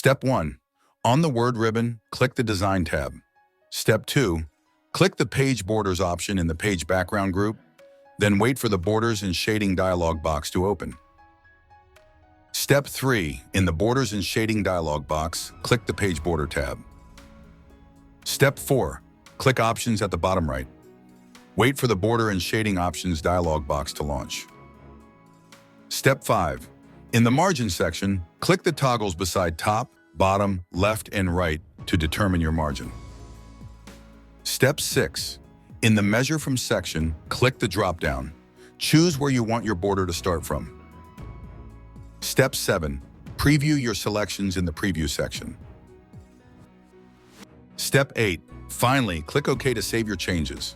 Step 1. On the Word ribbon, click the Design tab. Step 2. Click the Page Borders option in the Page Background group, then wait for the Borders and Shading dialog box to open. Step 3. In the Borders and Shading dialog box, click the Page Border tab. Step 4. Click Options at the bottom right. Wait for the Border and Shading Options dialog box to launch. Step 5. In the Margin section, click the toggles beside top, bottom, left, and right to determine your margin. Step 6. In the Measure From section, click the drop-down. Choose where you want your border to start from. Step 7. Preview your selections in the Preview section. Step 8. Finally, click OK to save your changes.